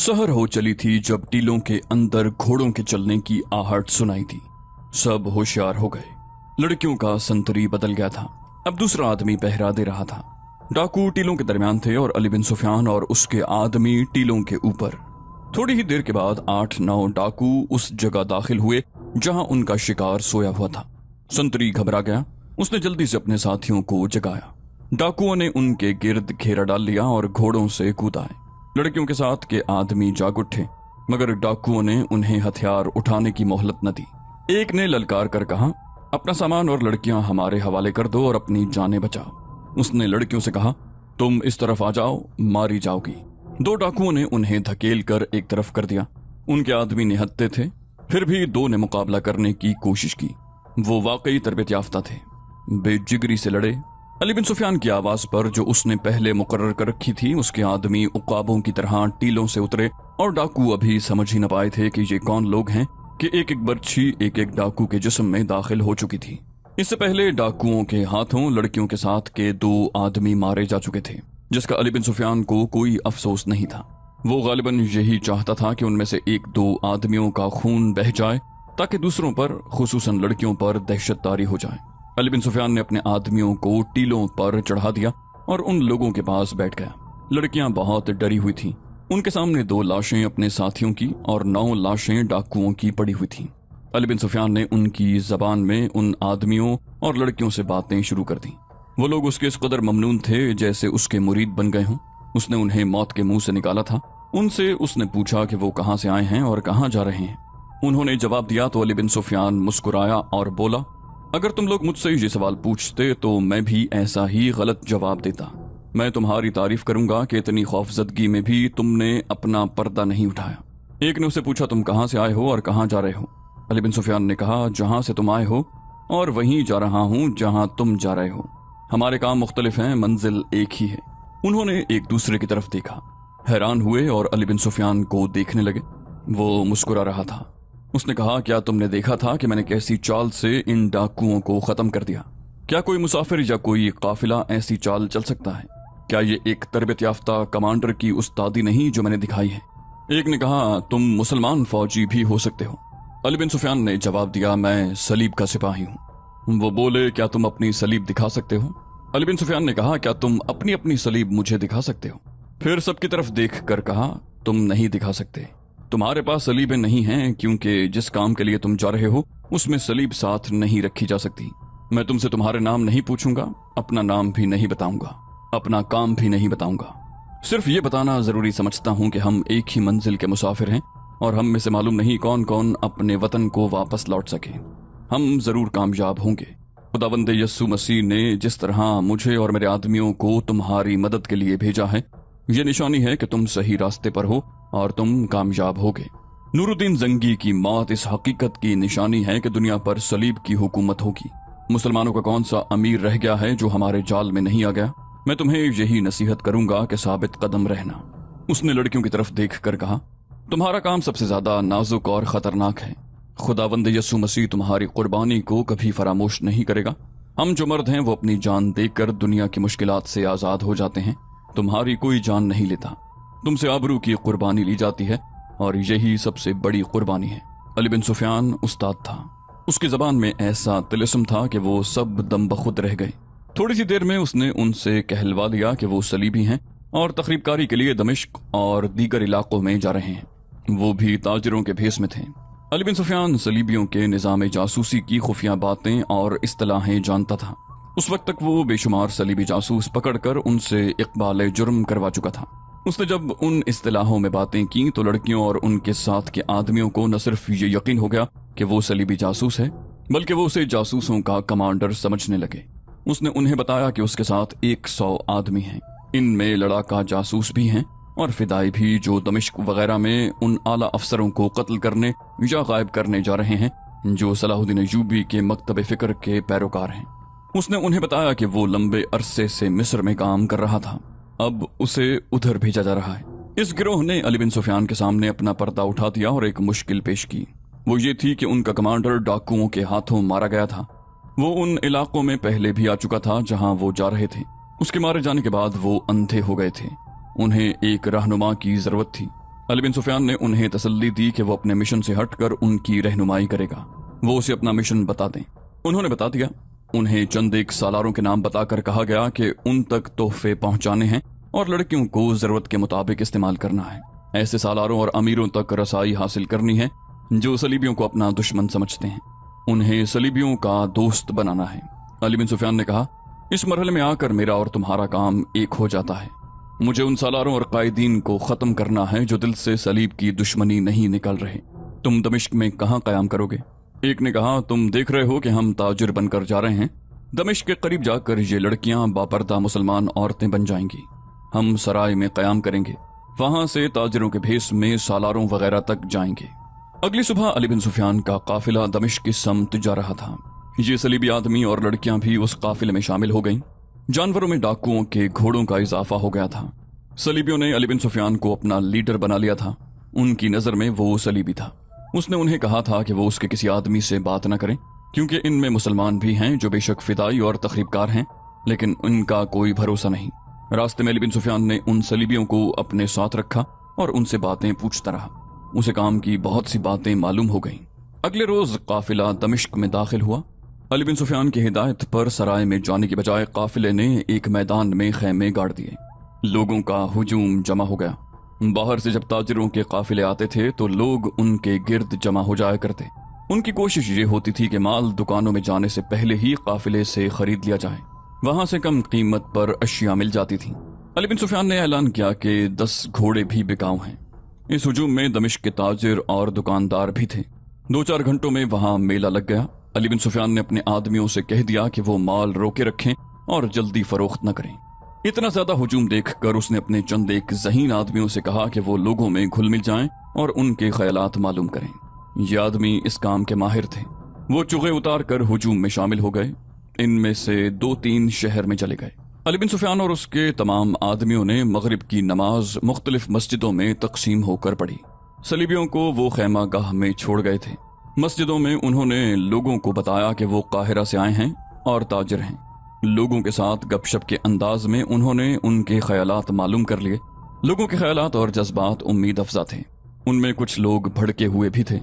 सहर हो चली थी जब टीलों के अंदर घोड़ों के चलने की आहट सुनाई दी। सब होशियार हो गए। लड़कियों का संतरी बदल गया था। अब दूसरा आदमी पहरा दे रहा था। डाकू टीलों के दरमियान थे और अली बिन सुफियान और उसके आदमी टीलों के ऊपर। थोड़ी ही देर के बाद 8-9 डाकू उस जगह दाखिल हुए जहां उनका शिकार सोया हुआ था। संतरी घबरा गया। उसने जल्दी से अपने साथियों को जगाया। डाकुओं ने उनके गिर्द घेरा डाल लिया और घोड़ों से कूदाए। लड़कियों के साथ के आदमी जाग उठे, मगर डाकुओं ने उन्हें हथियार उठाने की मोहलत न दी। एक ने ललकार कर कहा, अपना सामान और लड़कियां हमारे हवाले कर दो और अपनी जानें बचाओ। उसने लड़कियों से कहा, तुम इस तरफ आ जाओ, मारी जाओगी। 2 डाकुओं ने उन्हें धकेल कर एक तरफ कर दिया। उनके आदमी निहत्ते थे, फिर भी 2 ने मुकाबला करने की कोशिश की। वो वाकई तरबियत याफ्ता थे, बेजिगरी से लड़े। अली बिन सुफियान की आवाज पर जो उसने पहले मुकर्रर कर रखी थी, उसके आदमी उकाबों की तरह टीलों से उतरे और डाकू अभी समझ ही न पाए थे कि ये कौन लोग हैं कि एक एक बर्छी एक एक डाकू के जिस्म में दाखिल हो चुकी थी। इससे पहले डाकुओं के हाथों लड़कियों के साथ के 2 आदमी मारे जा चुके थे, जिसका अली बिन सुफियान को कोई अफसोस नहीं था। वो गालिबन यही चाहता था कि उनमें से 1-2 आदमियों का खून बह जाए ताकि दूसरों पर, खुसूसन लड़कियों पर दहशत तारी हो जाए। अली बिन सुफियान ने अपने आदमियों को टीलों पर चढ़ा दिया और उन लोगों के पास बैठ गया। लड़कियां बहुत डरी हुई थीं। उनके सामने 2 लाशें अपने साथियों की और 9 लाशें डाकुओं की पड़ी हुई थीं। अली बिन सुफियान ने उनकी जबान में उन आदमियों और लड़कियों से बातें शुरू कर दी। वो लोग उसके इस कदर ममनून थे जैसे उसके मुरीद बन गए हों। उसने उन्हें मौत के मुंह से निकाला था। उनसे उसने पूछा कि वो कहां से आए हैं और कहां जा रहे हैं। उन्होंने जवाब दिया तो अली बिन सुफियान मुस्कुराया और बोला, अगर तुम लोग मुझसे ये सवाल पूछते तो मैं भी ऐसा ही गलत जवाब देता। मैं तुम्हारी तारीफ करूंगा कि इतनी खौफजदगी में भी तुमने अपना पर्दा नहीं उठाया। एक ने उससे पूछा, तुम कहां से आए हो और कहां जा रहे हो? अली बिन सुफियान ने कहा, जहां से तुम आए हो और वहीं जा रहा हूं जहां तुम जा रहे हो। हमारे काम मुख्तलिफ हैं, मंजिल एक ही है। उन्होंने एक दूसरे की तरफ देखा, हैरान हुए और अली बिन सुफियान को देखने लगे। वो मुस्कुरा रहा था। उसने कहा, क्या तुमने देखा था कि मैंने कैसी चाल से इन डाकुओं को खत्म कर दिया? क्या कोई मुसाफिर या कोई काफिला ऐसी चाल चल सकता है? क्या ये एक तरबियत याफ्ता कमांडर की उस्तादी नहीं जो मैंने दिखाई है? एक ने कहा, तुम मुसलमान फौजी भी हो सकते हो। अली बिन सुफियान ने जवाब दिया, मैं सलीब का सिपाही हूँ। वो बोले, क्या तुम अपनी सलीब दिखा सकते हो? अली बिन सुफियान ने कहा, क्या तुम अपनी सलीब मुझे दिखा सकते हो? फिर सबकी तरफ देख कर कहा, तुम नहीं दिखा सकते। तुम्हारे पास सलीबें नहीं हैं क्योंकि जिस काम के लिए तुम जा रहे हो उसमें सलीब साथ नहीं रखी जा सकती। मैं तुमसे तुम्हारे नाम नहीं पूछूंगा, अपना नाम भी नहीं बताऊंगा, अपना काम भी नहीं बताऊंगा। सिर्फ ये बताना जरूरी समझता हूं कि हम एक ही मंजिल के मुसाफिर हैं और हम में से मालूम नहीं कौन कौन अपने वतन को वापस लौट सके। हम जरूर कामयाब होंगे। खुदावंद यस्सु मसीह ने जिस तरह मुझे और मेरे आदमियों को तुम्हारी मदद के लिए भेजा है, ये निशानी है कि तुम सही रास्ते पर हो और तुम कामयाब होगे। नूरुद्दीन जंगी की मौत इस हकीकत की निशानी है कि दुनिया पर सलीब की हुकूमत होगी। मुसलमानों का कौन सा अमीर रह गया है जो हमारे जाल में नहीं आ गया? मैं तुम्हें यही नसीहत करूंगा कि साबित कदम रहना। उसने लड़कियों की तरफ देख कर कहा, तुम्हारा काम सबसे ज्यादा नाजुक और खतरनाक है। खुदावंद यस्सु मसीह तुम्हारी कुर्बानी को कभी फरामोश नहीं करेगा। हम जो मर्द हैं वो अपनी जान देकर दुनिया की मुश्किलात से आजाद हो जाते हैं। तुम्हारी कोई जान नहीं लेता। तुमसे आबरू की कुर्बानी ली जाती है और यही सबसे बड़ी कुर्बानी है। अली बिन सुफियान उस्ताद था। उसकी जबान में ऐसा तिलिस्म था कि वो सब दम बखुद रह गए। थोड़ी सी देर में उसने उनसे कहलवा लिया कि वो सलीबी हैं और तकरीबकारी के लिए दमिश्क और दीगर इलाकों में जा रहे हैं। वो भी ताजिरों के भेस में थे। अली बिन सुफियान सलीबियों के निज़ाम जासूसी की खुफिया बातें और इस्तिलाहें जानता था। उस वक्त तक वो बेशुमार सलीबी जासूस पकड़कर उनसे इकबाल जुर्म करवा चुका था। उसने जब उन इस्तिलाहों में बातें की तो लड़कियों और उनके साथ के आदमियों को न सिर्फ ये यकीन हो गया कि वो सलीबी जासूस है, बल्कि वो उसे जासूसों का कमांडर समझने लगे। उसने उन्हें बताया कि उसके साथ 100 आदमी हैं। इनमें लड़ाका जासूस भी हैं और फिदाई भी, जो दमिश्क वगैरह में उन आला अफसरों को कत्ल करने या गायब करने जा रहे हैं जो सलाहुद्दीन अय्यूबी के मकतब फिक्र के पैरोकार हैं। उसने उन्हें बताया कि वो लंबे अरसे से मिस्र में काम कर रहा था, अब उसे उधर भेजा जा रहा है। इस गिरोह ने अली बिन सुफियान के सामने अपना पर्दा उठा दिया और एक मुश्किल पेश की। वो ये थी कि उनका कमांडर डाकुओं के हाथों मारा गया था। वो उन इलाकों में पहले भी आ चुका था जहां वो जा रहे थे। उसके मारे जाने के बाद वो अंधे हो गए थे। उन्हें एक रहनुमा की जरूरत थी। अली बिन सुफियान ने उन्हें तसल्ली दी कि वो अपने मिशन से हटकर उनकी रहनुमाई करेगा, वो उसे अपना मिशन बता दें। उन्होंने बता दिया। उन्हें चंद एक सालारों के नाम बताकर कहा गया कि उन तक तोहफे पहुंचाने हैं और लड़कियों को जरूरत के मुताबिक इस्तेमाल करना है। ऐसे सालारों और अमीरों तक रसाई हासिल करनी है जो सलीबियों को अपना दुश्मन समझते हैं। उन्हें सलीबियों का दोस्त बनाना है। अली बिन सुफियान ने कहा, इस मरहले में आकर मेरा और तुम्हारा काम एक हो जाता है। मुझे उन सालारों और कायदीन को खत्म करना है जो दिल से सलीब की दुश्मनी नहीं निकल रहे। तुम दमिश्क में कहाँ कयाम करोगे? एक ने कहा, तुम देख रहे हो कि हम ताजिर बनकर जा रहे हैं। दमिश्क के करीब जाकर ये लड़कियां बापर्दा मुसलमान औरतें बन जाएंगी। हम सराय में कयाम करेंगे, वहां से ताजिरों के भेस में सालारों वगैरह तक जाएंगे। अगली सुबह अली बिन सुफियान का काफिला दमिश्क की समत जा रहा था। ये सलीबी आदमी और लड़कियां भी उस काफिले में शामिल हो गईं। जानवरों में डाकुओं के घोड़ों का इजाफा हो गया था। सलीबियों ने अली बिन सुफियान को अपना लीडर बना लिया था। उनकी नजर में वो सलीबी था। उसने उन्हें कहा था कि वो उसके किसी आदमी से बात न करें, क्योंकि इनमें मुसलमान भी हैं जो बेशक फिदाई और तखरीबकार हैं, लेकिन इनका कोई भरोसा नहीं। रास्ते में अली बिन सुफियान ने उन सलीबियों को अपने साथ रखा और उनसे बातें पूछता रहा। उसे काम की बहुत सी बातें मालूम हो गईं। अगले रोज काफिला दमिश्क में दाखिल हुआ। अली बिन सुफियान की हिदायत पर सराय में जाने की बजाय काफिले ने एक मैदान में खैमे गाड़ दिए। लोगों का हुजूम जमा हो गया। बाहर से जब ताजिरों के काफिले आते थे तो लोग उनके गिर्द जमा हो जाया करते। उनकी कोशिश ये होती थी कि माल दुकानों में जाने से पहले ही काफिले से खरीद लिया जाए। वहां से कम कीमत पर अशिया मिल जाती थी। अली बिन सुफियान ने ऐलान किया कि 10 घोड़े भी बिकाऊ हैं। इस हुजूम में दमिश्क के ताजिर और दुकानदार भी थे। 2-4 घंटों में वहां मेला लग गया। अली बिन सुफियान ने अपने आदमियों से कह दिया कि वो माल रोके रखें और जल्दी फरोख्त न करें। इतना ज्यादा हुजूम देखकर उसने अपने चंद एक ज़हीन आदमियों से कहा कि वो लोगों में घुल मिल जाएं और उनके ख्यालात मालूम करें। ये आदमी इस काम के माहिर थे। वो चुगे उतार कर हुजूम में शामिल हो गए। इनमें से 2-3 शहर में चले गए। अली बिन सुफियान और उसके तमाम आदमियों ने मगरिब की नमाज मुख्तलिफ मस्जिदों में तकसीम होकर पढ़ी। सलीबियों को वो खैमा गाह में छोड़ गए थे। मस्जिदों में उन्होंने लोगों को बताया कि वो काहिरा से आए हैं और ताजिर हैं। लोगों के साथ गपशप के अंदाज में उन्होंने उनके ख्यालात मालूम कर लिए। लोगों के ख्यालात और जज्बात उम्मीद अफजा थे। उनमें कुछ लोग भड़के हुए भी थे।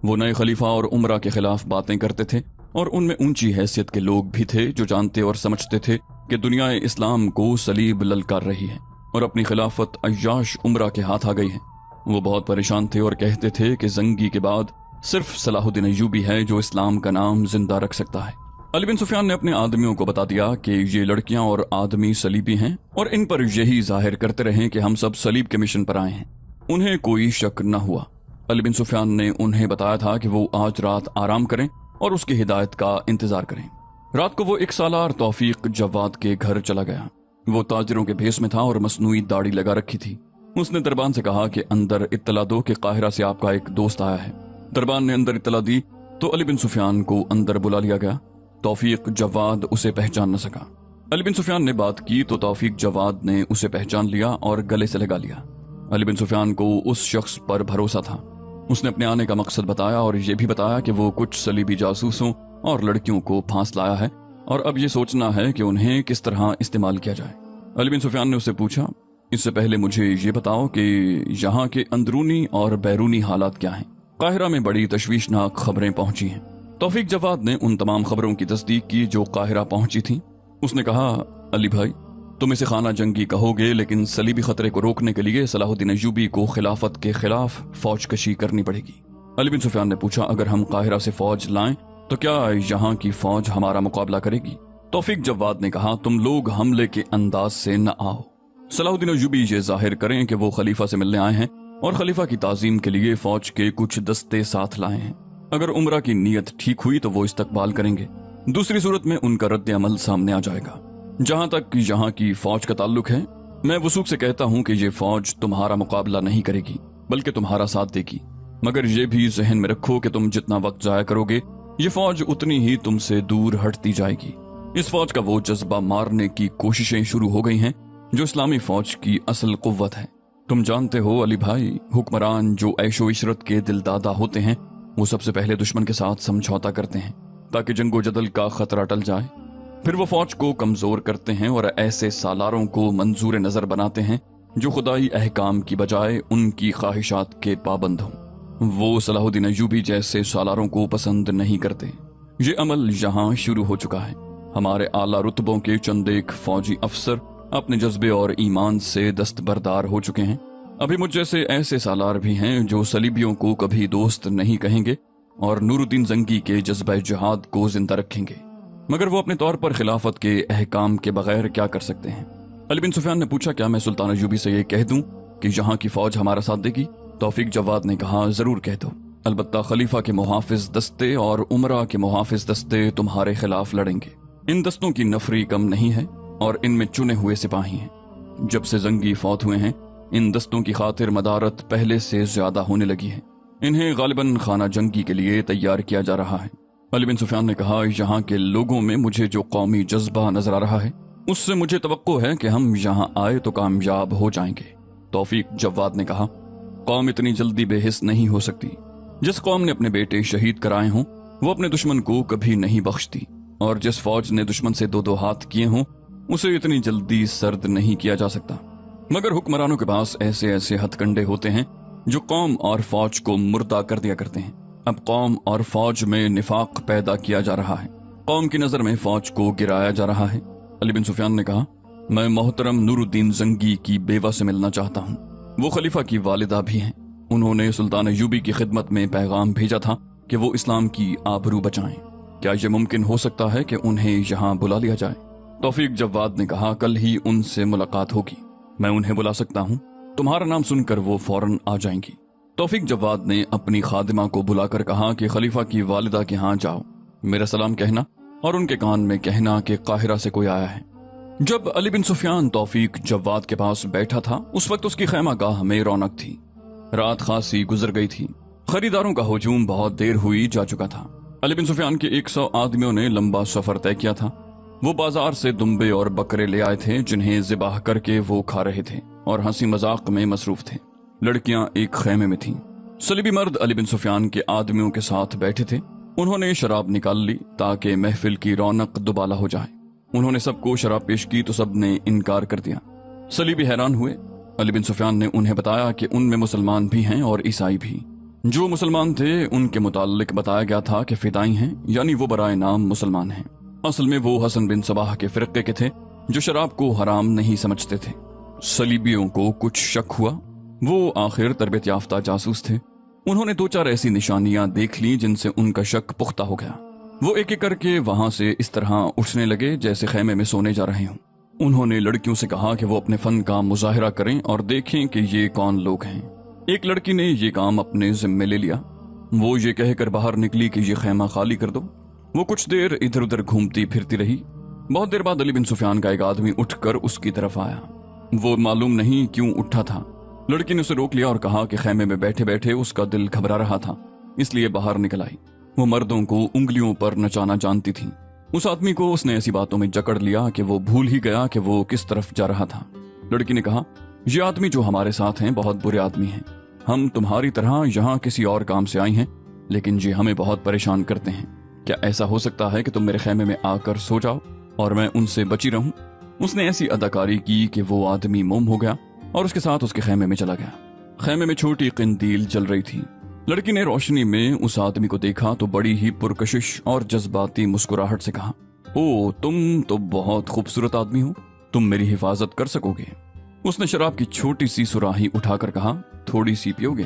वो नए खलीफा और उमरा के खिलाफ बातें करते थे और उनमें ऊंची हैसियत के लोग भी थे जो जानते और समझते थे कि दुनिया इस्लाम को सलीब ललकार रही है और अपनी खिलाफत अय्याश उमरा के हाथ आ गई है। वो बहुत परेशान थे और कहते थे कि जंगी के बाद सिर्फ सलाहुद्दीन अय्यूबी है जो इस्लाम का नाम जिंदा रख सकता है। अली बिन सुफियान ने अपने आदमियों को बता दिया कि ये लड़कियां और आदमी सलीबी हैं और इन पर यही जाहिर करते रहें कि हम सब सलीब के मिशन पर आए हैं। उन्हें कोई शक न हुआ। अली बिन सुफियान ने उन्हें बताया था कि वो आज रात आराम करें और उसकी हिदायत का इंतजार करें। रात को वो एक सालार तौफीक जवाद के घर चला गया। वो ताजिरों के भेस में था और मसनूई दाढ़ी लगा रखी थी। उसने दरबान से कहा कि अंदर इत्तला दो कि काहिरा से आपका एक दोस्त आया है। दरबान ने अंदर इत्तला दी तो अली बिन सुफियान को अंदर बुला लिया गया। तौफीक जवाद उसे पहचान न सका। अली बिन सुफियान ने बात की तो तौफीक जवाद ने उसे पहचान लिया और गले से लगा लिया। अली बिन सुफियान को उस शख्स पर भरोसा था। उसने अपने आने का मकसद बताया और यह भी बताया कि वो कुछ सलीबी जासूसों और लड़कियों को फांस लाया है और अब ये सोचना है कि उन्हें किस तरह इस्तेमाल किया जाए। अली बिन सुफियान ने उससे पूछा, इससे पहले मुझे ये बताओ कि यहाँ के अंदरूनी और बैरूनी हालात क्या हैं? काहिरा में बड़ी तशवीशनाक खबरें पहुंची हैं। तौफीक जवाद ने उन तमाम खबरों की तस्दीक की जो काहिरा पहुंची थी। उसने कहा, अली भाई, तुम इसे खाना जंगी कहोगे, लेकिन सलीबी खतरे को रोकने के लिए सलाहुद्दीन अय्यूबी को खिलाफत के खिलाफ फौज कशी करनी पड़ेगी। अली बिन सुफियान ने पूछा, अगर हम काहिरा से फौज लाएं तो क्या यहाँ की फौज हमारा मुकाबला करेगी? तौफीक जवाद ने कहा, तुम लोग हमले के अंदाज से न आओ। सलाहुद्दीन अय्यूबी ये जाहिर करें कि वो खलीफा से मिलने आए हैं और खलीफा की ताजीम के लिए फौज के कुछ दस्ते साथ लाए हैं। अगर उमरा की नीयत ठीक हुई तो वो इस्तकबाल करेंगे। दूसरी सूरत में उनका रद्द अमल सामने आ जाएगा। जहां तक यहाँ की फौज का ताल्लुक है, मैं वसूख से कहता हूँ कि ये फौज तुम्हारा मुकाबला नहीं करेगी बल्कि तुम्हारा साथ देगी। मगर ये भी जहन में रखो कि तुम जितना वक्त जाया करोगे ये फौज उतनी ही तुमसे दूर हटती जाएगी। इस फौज का वो जज्बा मारने की कोशिशें शुरू हो गई हैं जो इस्लामी फौज की असल कुव्वत है। तुम जानते हो अली भाई, हुक्मरान जो ऐशो इशरत के दिलदादा होते हैं वो सबसे पहले दुश्मन के साथ समझौता करते हैं ताकि जंगो जदल का खतरा टल जाए। फिर वो फौज को कमजोर करते हैं और ऐसे सालारों को मंजूर नजर बनाते हैं جو خدائی احکام کی بجائے ان کی خواہشات کے پابند ہوں۔ وہ صلاح الدین ایوبی جیسے سالاروں کو پسند نہیں کرتے۔ یہ عمل یہاں شروع ہو چکا ہے۔ ہمارے اعلیٰ رتبوں کے چند ایک فوجی افسر اپنے جذبے اور ایمان سے دستبردار ہو چکے ہیں۔ ابھی مجھ جیسے ایسے سالار بھی ہیں جو صلیبیوں کو کبھی دوست نہیں کہیں گے اور نور الدین زنگی کے جذبہ جہاد کو زندہ رکھیں گے، مگر وہ اپنے طور پر خلافت کے احکام کے بغیر کیا کر سکتے ہیں؟ علی بن سفیان نے پوچھا، کیا میں سلطان ایوبی سے یہ کہہ دوں کہ یہاں کی فوج ہمارا ساتھ دے گی؟ توفیق جواد نے کہا، ضرور کہہ دو، البتہ خلیفہ کے محافظ دستے اور عمرہ کے محافظ دستے تمہارے خلاف لڑیں گے۔ ان دستوں کی نفری کم نہیں ہے اور ان میں چنے ہوئے سپاہی ہیں۔ جب سے زنگی فوت ہوئے ہیں ان دستوں کی خاطر مدارت پہلے سے زیادہ ہونے لگی ہے۔ انہیں غالباً خانہ جنگی کے لیے تیار کیا جا رہا ہے۔ علی بن سفیان نے کہا، یہاں کے لوگوں میں مجھے جو قومی جذبہ نظر آ رہا ہے اس سے مجھے توقع ہے کہ ہم یہاں آئے تو کامیاب ہو جائیں گے۔ توفیق جواد نے کہا، قوم اتنی جلدی بے حس نہیں ہو سکتی۔ جس قوم نے اپنے بیٹے شہید کرائے ہوں وہ اپنے دشمن کو کبھی نہیں بخشتی، اور جس فوج نے دشمن سے دو ہاتھ کیے ہوں اسے اتنی جلدی سرد نہیں کیا جا سکتا۔ مگر حکمرانوں کے پاس ایسے ایسے ہتھ کنڈے ہوتے ہیں جو قوم اور فوج کو مردہ کر دیا کرتے ہیں۔ اب قوم اور فوج میں نفاق پیدا کیا جا رہا ہے، قوم کی نظر میں فوج کو گرایا جا رہا ہے۔ علی بن سفیان نے کہا، میں محترم نور الدین زنگی کی بیوہ سے ملنا چاہتا ہوں، وہ خلیفہ کی والدہ بھی ہیں۔ انہوں نے سلطان ایوبی کی خدمت میں پیغام بھیجا تھا کہ وہ اسلام کی آبرو بچائیں۔ کیا یہ ممکن ہو سکتا ہے کہ انہیں یہاں بلا لیا جائے؟ توفیق جواد نے کہا، کل ہی ان سے ملاقات ہوگی، میں انہیں بلا سکتا ہوں، تمہارا نام سن کر وہ فوراً آ جائیں گی۔ توفیق جواد نے اپنی خادمہ کو بلا کر کہا کہ خلیفہ کی والدہ کے ہاں جاؤ، میرا سلام کہنا اور ان کے کان میں کہنا کہ قاہرہ سے کوئی آیا ہے۔ جب علی بن سفیان توفیق جواد کے پاس بیٹھا تھا اس وقت اس کی خیمہ گاہ میں رونق تھی۔ رات خاصی گزر گئی تھی، خریداروں کا ہجوم بہت دیر ہوئی جا چکا تھا۔ علی بن سفیان کے 100 آدمیوں نے لمبا سفر طے کیا تھا۔ وہ بازار سے دمبے اور بکرے لے آئے تھے جنہیں ذبح کر کے وہ کھا رہے تھے اور ہنسی مذاق میں مصروف تھے۔ لڑکیاں ایک خیمے میں تھیں۔ صلیبی مرد علی بن سفیان کے آدمیوں کے ساتھ بیٹھے تھے۔ انہوں نے شراب نکال لی تاکہ محفل کی رونق دوبالا ہو جائے۔ انہوں نے سب کو شراب پیش کی تو سب نے انکار کر دیا۔ صلیبی حیران ہوئے۔ علی بن سفیان نے انہیں بتایا کہ ان میں مسلمان بھی ہیں اور عیسائی بھی۔ جو مسلمان تھے ان کے متعلق بتایا گیا تھا کہ فدائی ہیں، یعنی وہ برائے نام مسلمان ہیں۔ اصل میں وہ حسن بن صباح کے فرقے کے تھے جو شراب کو حرام نہیں سمجھتے تھے۔ صلیبیوں کو کچھ شک ہوا، وہ آخر تربیت یافتہ جاسوس تھے۔ انہوں نے 2-4 ایسی نشانیاں دیکھ لی جن سے ان کا شک پختہ ہو گیا۔ وہ ایک ایک کر کے وہاں سے اس طرح اٹھنے لگے جیسے خیمے میں سونے جا رہے ہوں۔ انہوں نے لڑکیوں سے کہا کہ وہ اپنے فن کا مظاہرہ کریں اور دیکھیں کہ یہ کون لوگ ہیں۔ ایک لڑکی نے یہ کام اپنے ذمے لے لیا۔ وہ یہ کہہ کر باہر نکلی کہ یہ خیمہ خالی کر دو۔ وہ کچھ دیر ادھر ادھر گھومتی پھرتی رہی۔ بہت دیر بعد علی بن سفیان کا ایک آدمی اٹھ کر اس کی طرف آیا۔ وہ معلوم نہیں کیوں اٹھا تھا۔ لڑکی نے اسے روک لیا اور کہا کہ خیمے میں بیٹھے بیٹھے اس کا دل گھبرا رہا تھا، اس لیے باہر نکل آئی۔ وہ مردوں کو انگلیوں پر نچانا جانتی تھی۔ اس آدمی کو اس نے ایسی باتوں میں جکڑ لیا کہ وہ بھول ہی گیا کہ وہ کس طرف جا رہا تھا۔ لڑکی نے کہا، یہ آدمی جو ہمارے ساتھ ہیں بہت برے آدمی ہیں۔ ہم تمہاری طرح یہاں کسی اور کام سے آئی ہیں، لیکن یہ ہمیں بہت پریشان کرتے ہیں۔ کیا ایسا ہو سکتا ہے کہ تم میرے خیمے میں آ کر سو جاؤ اور میں ان سے بچی رہوں؟ اس نے ایسی اداکاری کی کہ وہ آدمی موم ہو گیا اور اس کے ساتھ اس کے خیمے میں چلا گیا۔ خیمے میں چھوٹی قندیل جل رہی تھی۔ لڑکی نے روشنی میں اس آدمی کو دیکھا تو بڑی ہی پرکشش اور جذباتی مسکراہٹ سے کہا، او تم تو بہت خوبصورت آدمی ہو، تم میری حفاظت کر سکو گے؟ اس نے شراب کی چھوٹی سی سراہی اٹھا کر کہا، تھوڑی سی پیو گے؟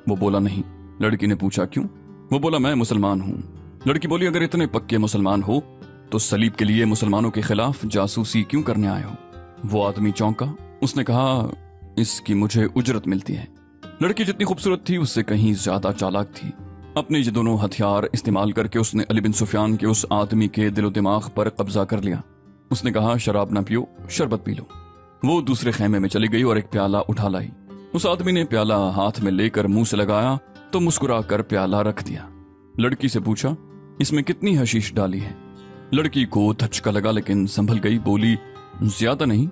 وہ بولا نہیں۔ لڑکی نے پوچھا، کیوں؟ وہ بولا، میں مسلمان ہوں۔ لڑکی بولی، اگر اتنے پکے مسلمان ہو تو صلیب کے لیے مسلمانوں کے خلاف جاسوسی کیوں کرنے آئے ہو؟ وہ آدمی چونکا۔ اس نے کہا، اس کی مجھے اجرت ملتی ہے۔ لڑکی جتنی خوبصورت تھی اس سے کہیں زیادہ چالاک تھی۔ اپنے یہ دونوں ہتھیار استعمال کر کے اس نے علی بن سفیان کے اس آدمی کے دل و دماغ پر قبضہ کر لیا۔ اس نے کہا، شراب نہ پیو، شربت پی لو۔ وہ دوسرے خیمے میں چلی گئی اور ایک پیالہ اٹھا لائی۔ اس آدمی نے پیالہ ہاتھ میں لے کر منہ سے لگایا تو مسکرا کر پیالہ رکھ دیا۔ لڑکی سے پوچھا، اس میں کتنی حشیش ڈالی ہے؟ لڑکی کو دھچکا لگا لیکن سنبھل گئی، بولی، زیادہ نہیں،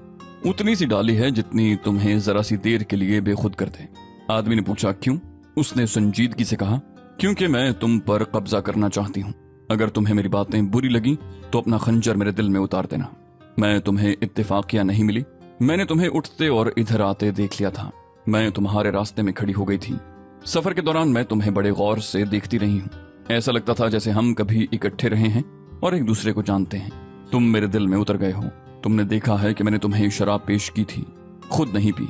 اتنی سی ڈالی ہے جتنی تمہیں ذرا سی دیر کے لیے بے خود کر دے۔ آدمی نے پوچھا، کیوں؟ اس نے سنجیدگی سے کہا، کیونکہ میں تم پر قبضہ کرنا چاہتی ہوں۔ اگر تمہیں میری باتیں بری لگیں تو اپنا خنجر میرے دل میں اتار دینا۔ میں تمہیں اتفاقیہ نہیں ملی، मैंने तुम्हें उठते और इधर आते देख लिया था। मैं तुम्हारे रास्ते में खड़ी हो गई थी। सफर के दौरान मैं तुम्हें बड़े गौर से देखती रही हूँ। ऐसा लगता था जैसे हम कभी इकट्ठे रहे हैं और एक दूसरे को जानते हैं। तुम मेरे दिल में उतर गए हो। तुमने देखा है कि मैंने तुम्हें शराब पेश की थी, खुद नहीं पी।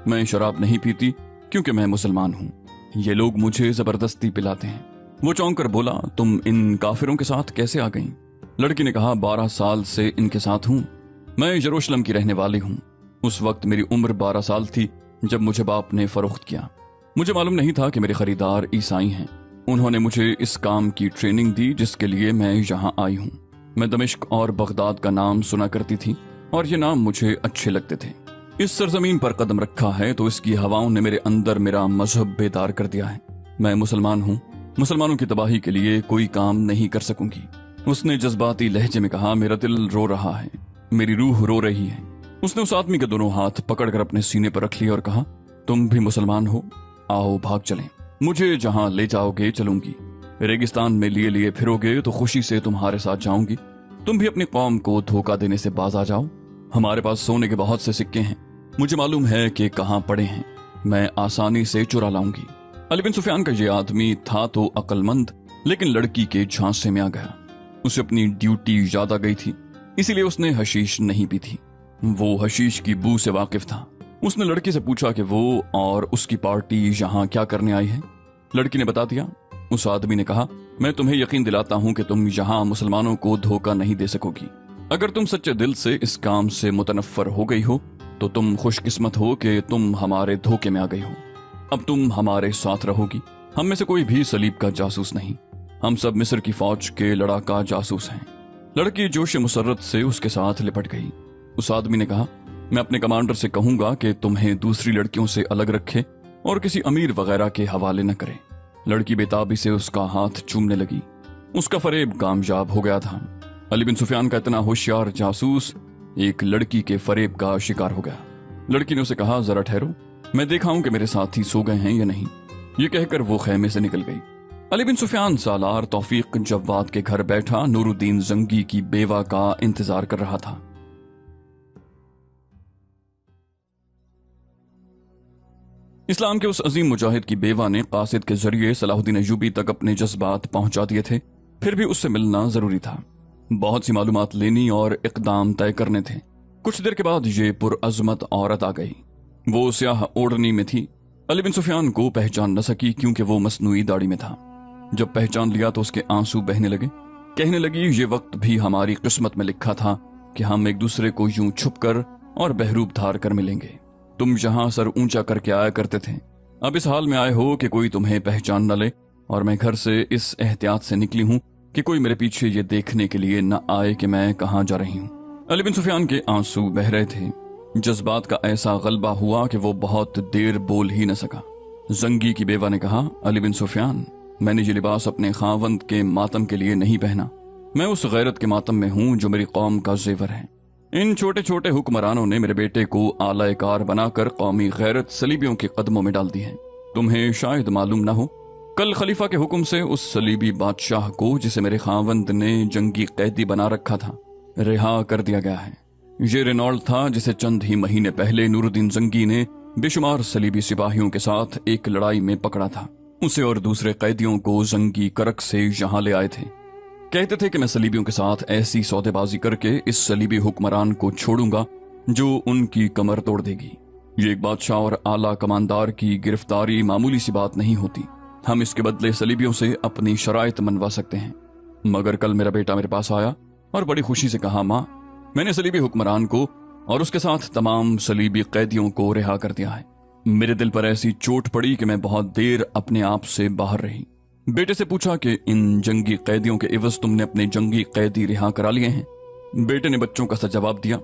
मैं शराब नहीं पीती क्योंकि मैं मुसलमान हूँ। ये लोग मुझे जबरदस्ती पिलाते हैं। वो चौंक कर बोला, तुम इन काफिरों के साथ कैसे आ गई? लड़की ने कहा, 12 साल से इनके साथ हूँ। मैं यरूशलेम की रहने वाली हूँ। उस वक्त मेरी उम्र 12 साल थी जब मुझे बाप ने फरोख्त किया। मुझे मालूम नहीं था कि मेरे खरीदार ईसाई हैं। उन्होंने मुझे इस काम की ट्रेनिंग दी जिसके लिए मैं यहाँ आई हूँ। मैं दमिश्क और बगदाद का नाम सुना करती थी और ये नाम मुझे अच्छे लगते थे। इस सरजमीन पर कदम रखा है तो इसकी हवाओं ने मेरे अंदर मेरा मजहब बेदार कर दिया है। मैं मुसलमान हूँ। मुसलमानों की तबाही के लिए कोई काम नहीं कर सकूंगी। उसने जज्बाती लहजे में कहा, मेरा दिल रो रहा है, मेरी रूह रो रही है। उसने उस आदमी के दोनों हाथ पकड़कर अपने सीने पर रख लिए और कहा, तुम भी मुसलमान हो? आओ भाग चलें। मुझे जहां ले जाओगे चलूंगी। रेगिस्तान में लिए लिए फिरोगे तो खुशी से तुम्हारे साथ जाऊंगी। तुम भी अपनी कौम को धोखा देने से बाज आ जाओ। हमारे पास सोने के बहुत से सिक्के हैं। मुझे मालूम है कि कहाँ पड़े हैं। मैं आसानी से चुरा लाऊंगी। अली बिन सुफियान का ये आदमी था तो अक्लमंद, लेकिन लड़की के झांसे में आ गया। उसे अपनी ड्यूटी याद आ गई थी, इसीलिए उसने हशीश नहीं पी थी। वो हशीश की बू से वाकिफ था। उसने लड़की से पूछा कि वो और उसकी पार्टी यहाँ क्या करने आई है। लड़की ने बता दिया। उस आदमी ने कहा, मैं तुम्हें यकीन दिलाता हूँ कि तुम यहाँ मुसलमानों को धोखा नहीं दे सकोगी। अगर तुम सच्चे दिल से इस काम से मुतनफ्फर हो गई हो तो तुम खुशकिस्मत हो कि तुम हमारे धोखे में आ गई हो। अब तुम हमारे साथ रहोगी। हम में से कोई भी सलीब का जासूस नहीं। हम सब मिस्र की फौज के लड़ाका जासूस हैं। लड़की जोश मुसर्रत से उसके साथ लिपट गई। उस आदमी ने कहा, मैं अपने कमांडर से कहूंगा कि तुम्हें दूसरी लड़कियों से अलग रखे और किसी अमीर वगैरह के हवाले न करे। लड़की बेताबी से उसका हाथ चूमने लगी। उसका फरेब कामयाब हो गया था। अली बिन सुफियान का इतना होशियार जासूस एक लड़की के फरेब का शिकार हो गया। लड़की ने उसे कहा, जरा ठहरो, मैं दिखाऊं कि मेरे साथी सो गए हैं या नहीं। ये कहकर वो खेमे से निकल गई। अली बिन सुफियान सालार तौफीक जव्वाद के घर बैठा नूरुद्दीन जंगी की बेवा का इंतजार कर रहा था। इस्लाम के उस अजीम मुजाहिद की बेवा ने कासिद के जरिए सलाहुद्दीन अय्यूबी तक अपने जज्बात पहुंचा दिए थे। फिर भी उससे मिलना जरूरी था। बहुत सी मालूमात लेनी और इकदाम तय करने थे। कुछ देर के बाद ये पुरअज़मत औरत आ गई। वो स्याह ओढ़नी में थी। अली बिन सुफियान को पहचान न सकी क्योंकि वो मसनूई दाढ़ी में था। जब पहचान लिया तो उसके आंसू बहने लगे। कहने लगी, ये वक्त भी हमारी किस्मत में लिखा था कि हम एक दूसरे को यूं छुप कर और बहरूप धार कर मिलेंगे। तुम यहाँ सर ऊंचा करके आया करते थे, अब इस हाल में आए हो कि कोई तुम्हें पहचान न ले। और मैं घर से इस एहतियात से निकली हूँ कि कोई मेरे पीछे ये देखने के लिए न आए कि मैं कहाँ जा रही हूँ। अली बिन सुफियान के आंसू बह रहे थे। जज्बात का ऐसा गलबा हुआ कि वो बहुत देर बोल ही न सका। जंगी की बेवा ने कहा, अली बिन सुफियान, मैंने ये लिबास अपने खावंद के मातम के लिए नहीं पहना। मैं उस गैरत के मातम में हूँ जो मेरी कौम का जेवर है। इन छोटे छोटे हुक्मरानों ने मेरे बेटे को आला कार बनाकर कौमी गैरत सलीबियों के कदमों में डाल दी है। तुम्हें शायद मालूम ना हो, कल खलीफा के हुक्म से उस सलीबी बादशाह को, जिसे मेरे खावंद ने जंगी कैदी बना रखा था, रिहा कर दिया गया है। ये रेनॉल्ड था जिसे चंद ही महीने पहले नूरुद्दीन जंगी ने बेशुमार सलीबी सिपाहियों के साथ एक लड़ाई में पकड़ा था। उसे और दूसरे कैदियों को जंगी करक से यहाँ ले आए थे। कहते थे कि मैं सलीबियों के साथ ऐसी सौदेबाजी करके इस सलीबी हुक्मरान को छोड़ूंगा जो उनकी कमर तोड़ देगी। ये एक बादशाह और आला कमांडार की गिरफ्तारी मामूली सी बात नहीं होती। हम इसके बदले सलीबियों से अपनी शराइत मनवा सकते हैं। मगर कल मेरा बेटा मेरे पास आया और बड़ी खुशी से कहा, माँ, मैंने सलीबी हुक्मरान को और उसके साथ तमाम सलीबी कैदियों को रिहा कर दिया है। मेरे दिल पर ऐसी चोट पड़ी कि मैं बहुत देर अपने आप से बाहर रही। बेटे से पूछा कि इन जंगी कैदियों के इवज तुमने अपने जंगी कैदी रिहा करा लिए हैं। बेटे ने बच्चों का सा जवाब दिया।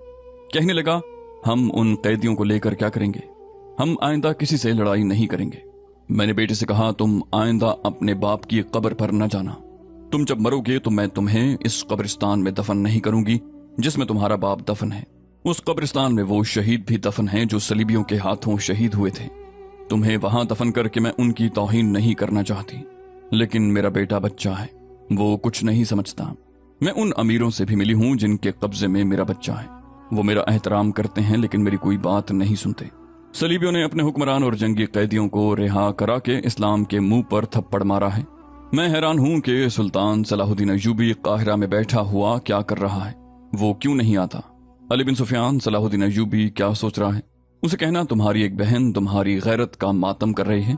कहने लगा, हम उन कैदियों को लेकर क्या करेंगे? हम आइंदा किसी से लड़ाई नहीं करेंगे। मैंने बेटे से कहा, तुम आइंदा अपने बाप की कब्र पर न जाना। तुम जब मरोगे तो मैं तुम्हें इस कब्रिस्तान में दफन नहीं करूंगी जिसमें तुम्हारा बाप दफन है। उस कब्रिस्तान में वो शहीद भी दफन हैं जो सलीबियों के हाथों शहीद हुए थे। तुम्हें वहां दफन करके मैं उनकी तौहीन नहीं करना चाहती, लेकिन मेरा बेटा बच्चा है, वो कुछ नहीं समझता। मैं उन अमीरों से भी मिली हूं जिनके कब्जे में मेरा बच्चा है। वो मेरा एहतराम करते हैं लेकिन मेरी कोई बात नहीं सुनते। सलीबियों ने अपने हुक्मरान और जंगी कैदियों को रिहा करा के इस्लाम के मुंह पर थप्पड़ मारा है। मैं हैरान हूं कि सुल्तान सलाहुद्दीन अय्यूबी काहिरा में बैठा हुआ क्या कर रहा है, वो क्यों नहीं आता। अली बिन सुफियान सलाहुद्दीन अय्यूबी क्या सोच रहा है। उसे कहना तुम्हारी एक बहन तुम्हारी गैरत का मातम कर रही है।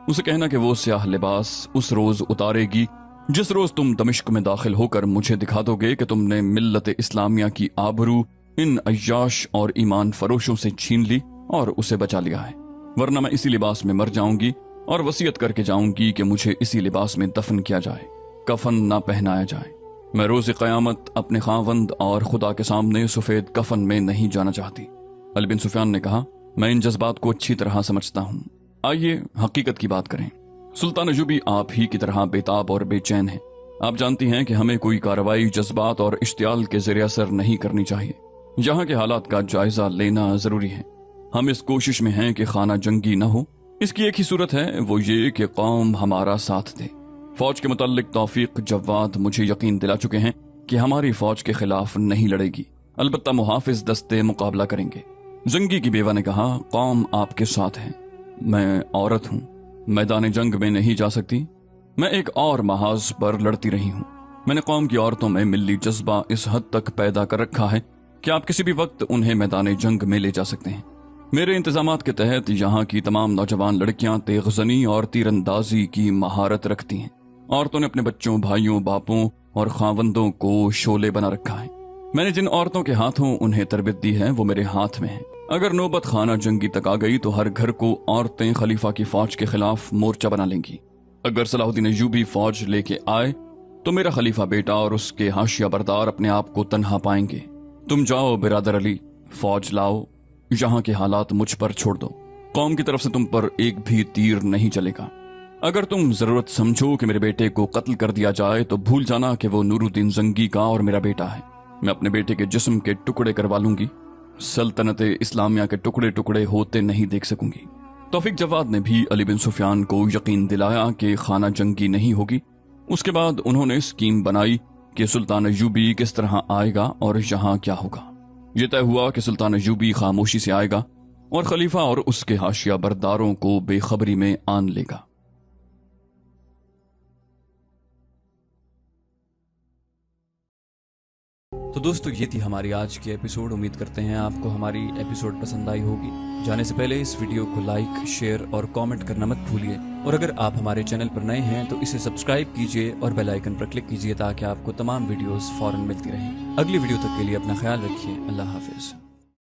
उसे कहना कि वो स्याह लिबास उस रोज उतारेगी जिस रोज तुम दमिश्क में दाखिल होकर मुझे दिखा दोगे कि तुमने मिल्लत इस्लामिया की आबरू इन अय्याश और ईमान फरोशों से छीन ली और उसे बचा लिया है, वरना मैं इसी लिबास में मर जाऊंगी और वसीयत करके जाऊंगी कि मुझे इसी लिबास में दफन किया जाए, कफन ना पहनाया जाए। मैं रोज़ क़यामत अपने खावंद और खुदा के सामने सफ़ेद कफन में नहीं जाना चाहती। अली बिन सुफियान ने कहा, मैं इन जज्बात को अच्छी तरह समझता हूँ। आइए हकीकत की बात करें। सुल्तान अय्यूबी आप ही की तरह बेताब और बेचैन है। आप जानती हैं कि हमें कोई कार्रवाई जज्बात और इश्तियाल के ज़रिए असर नहीं करनी चाहिए। यहाँ के हालात का जायजा लेना जरूरी है। हम इस कोशिश में हैं कि खाना जंगी न हो। इसकी एक ही सूरत है, वो ये कि कौम हमारा साथ दे। फौज के मुताल्लिक तौफीक जवाद मुझे यकीन दिला चुके हैं कि हमारी फौज के खिलाफ नहीं लड़ेगी, अलबत्ता मुहाफिज दस्ते मुकाबला करेंगे। जंगी की बेवा ने कहा, कौम आपके साथ है। मैं औरत हूँ, मैदान जंग में नहीं जा सकती। मैं एक और महाज पर लड़ती रही हूँ। मैंने कौम की औरतों में मिल्ली जज्बा इस हद तक पैदा कर रखा है कि आप किसी भी वक्त उन्हें मैदान जंग में ले जा सकते हैं। मेरे इंतजामात के तहत यहाँ की तमाम नौजवान लड़कियां तेगजनी और तीरंदाजी की महारत रखती हैं। औरतों ने अपने बच्चों, भाइयों, बापों और खावंदों को शोले बना रखा है। मैंने जिन औरतों के हाथों उन्हें तरबियत दी है वो मेरे हाथ में है। अगर नौबत खाना जंगी तक आ गई तो हर घर को औरतें खलीफा की फौज के खिलाफ मोर्चा बना लेंगी। अगर सलाहुद्दीन अय्यूबी फौज लेके आए तो मेरा खलीफा बेटा और उसके हाशिया बरदार अपने आप को तन्हा पाएंगे। तुम जाओ बिरादर अली, फौज लाओ, यहाँ के हालात मुझ पर छोड़ दो। कौम की तरफ से तुम पर एक भी तीर नहीं चलेगा। अगर तुम जरूरत समझो कि मेरे बेटे को कत्ल कर दिया जाए तो भूल जाना कि वो नूरुद्दीन जंगी का और मेरा बेटा है। मैं अपने बेटे के जिस्म के टुकड़े करवा लूंगी, सल्तनत इस्लामिया के टुकड़े टुकड़े होते नहीं देख सकूंगी। तौफीक जवाद ने भी अली बिन सुफियान को यकीन दिलाया कि खाना जंगी नहीं होगी। उसके बाद उन्होंने स्कीम बनाई कि सुल्तान अय्यूबी किस तरह आएगा और यहाँ क्या होगा। ये तय हुआ कि सुल्तान अय्यूबी खामोशी से आएगा और खलीफा और उसके हाशिया बरदारों को बेखबरी में आन लेगा। तो दोस्तों, ये थी हमारी आज की एपिसोड। उम्मीद करते हैं आपको हमारी एपिसोड पसंद आई होगी। जाने से पहले इस वीडियो को लाइक, शेयर और कमेंट करना मत भूलिए। और अगर आप हमारे चैनल पर नए हैं तो इसे सब्सक्राइब कीजिए और बेल आइकन पर क्लिक कीजिए ताकि आपको तमाम वीडियोस फौरन मिलती रहें। अगली वीडियो तक के लिए अपना ख्याल रखिए। अल्लाह हाफिज।